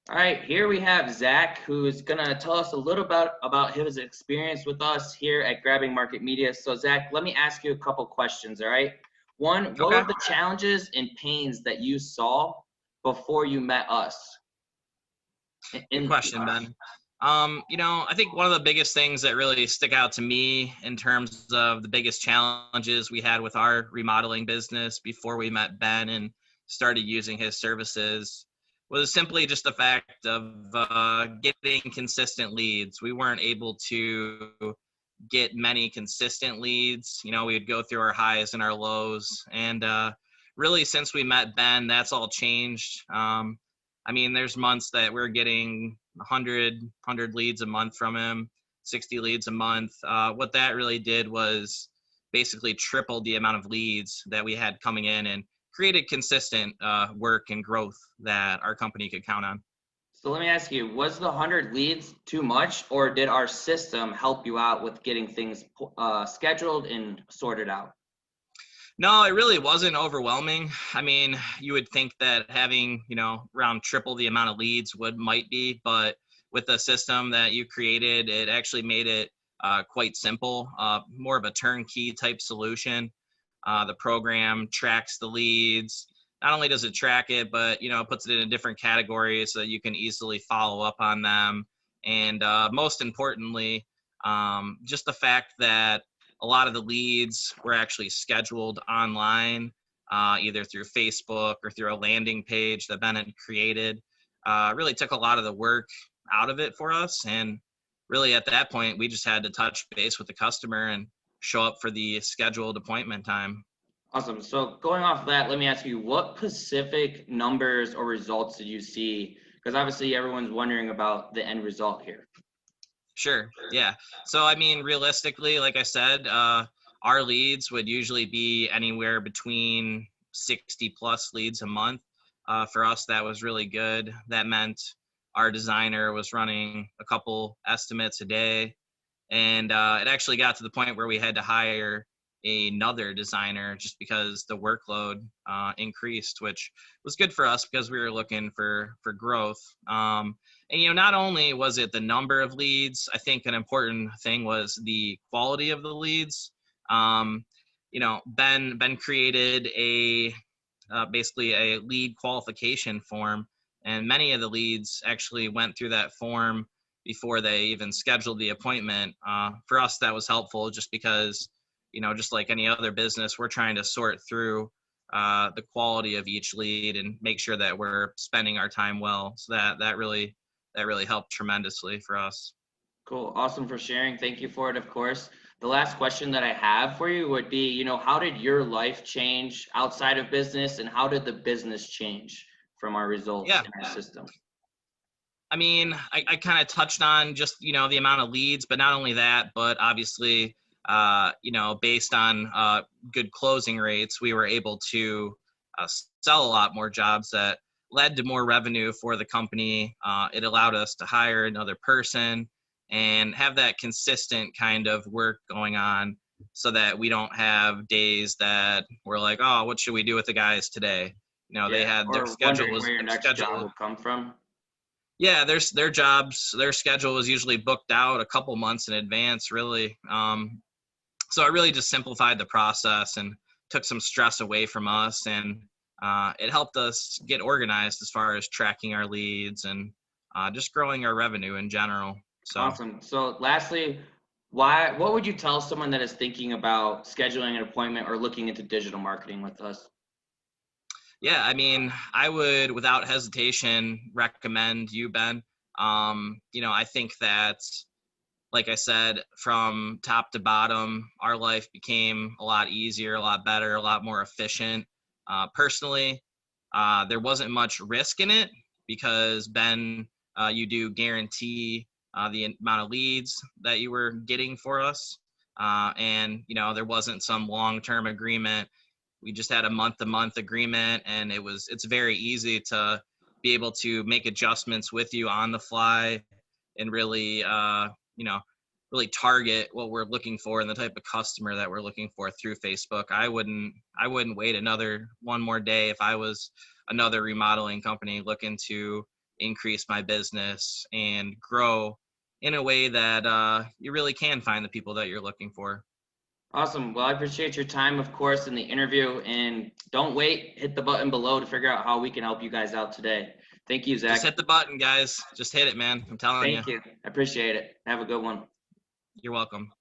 All right, here we have Zach, who's gonna tell us a little about his experience with us here at Grabbing Market Media. So Zach, let me ask you a couple questions, all right? One, what Okay. were the challenges and pains that you saw before you met us Good in question, Ben. I think one of the biggest things that really stick out to me in terms of the biggest challenges we had with our remodeling business before we met Ben and started using his services was simply just the fact of getting consistent leads. We weren't able to get many consistent leads. We would go through our highs and our lows. And really, since we met Ben, that's all changed. There's months that we're getting 100 leads a month from him, 60 leads a month. What that really did was basically tripled the amount of leads that we had coming in and created consistent work and growth that our company could count on. So let me ask you, was the 100 leads too much, or did our system help you out with getting things scheduled and sorted out? No, it really wasn't overwhelming. You would think that having, around triple the amount of leads might be, but with the system that you created, it actually made it quite simple, more of a turnkey type solution. The program tracks the leads. Not only does it track it, but, puts it in different categories so that you can easily follow up on them. And most importantly, just the fact that a lot of the leads were actually scheduled online, either through Facebook or through a landing page that Ben had created. Really took a lot of the work out of it for us. And really at that point, we just had to touch base with the customer and show up for the scheduled appointment time. Awesome. So going off of that, let me ask you, what specific numbers or results did you see? Because obviously everyone's wondering about the end result here. Sure. Yeah. So, realistically, like I said, our leads would usually be anywhere between 60 plus leads a month. For us, that was really good. That meant our designer was running a couple estimates a day. And it actually got to the point where we had to hire another designer just because the workload increased, which was good for us because we were looking for growth. And not only was it the number of leads, I think an important thing was the quality of the leads. Ben created basically a lead qualification form, and many of the leads actually went through that form before they even scheduled the appointment. For us, that was helpful just because, just like any other business, we're trying to sort through the quality of each lead and make sure that we're spending our time well. So that really helped tremendously for us. Cool. Awesome for sharing. Thank you for it, of course. The last question that I have for you would be, how did your life change outside of business, and how did the business change from our results Yeah. in our system? I kind of touched on just, the amount of leads, but not only that, but obviously, based on good closing rates, we were able to sell a lot more jobs that led to more revenue for the company. It allowed us to hire another person and have that consistent kind of work going on so that we don't have days that we're like, oh, what should we do with the guys today? They Yeah. had Or wondering where your next job will come from. yeah, their schedule was usually booked out a couple months in advance, really. So it really just simplified the process and took some stress away from us, and it helped us get organized as far as tracking our leads and just growing our revenue in general. So Awesome. So lastly, what would you tell someone that is thinking about scheduling an appointment or looking into digital marketing with us? yeah, I would without hesitation recommend you, Ben. I think that, like I said, from top to bottom, our life became a lot easier, a lot better, a lot more efficient. Personally, there wasn't much risk in it because Ben, you do guarantee the amount of leads that you were getting for us. And, there wasn't some long-term agreement. We just had a month-to-month agreement, and it's very easy to be able to make adjustments with you on the fly and really, really target what we're looking for and the type of customer that we're looking for through Facebook. I wouldn't wait one more day if I was another remodeling company looking to increase my business and grow in a way that you really can find the people that you're looking for. Awesome. Well, I appreciate your time, of course, in the interview. And don't wait. Hit the button below to figure out how we can help you guys out today. Thank you, Zach. Just hit the button, guys. Just hit it, man. I'm telling you. Thank you. I appreciate it. Have a good one. You're welcome.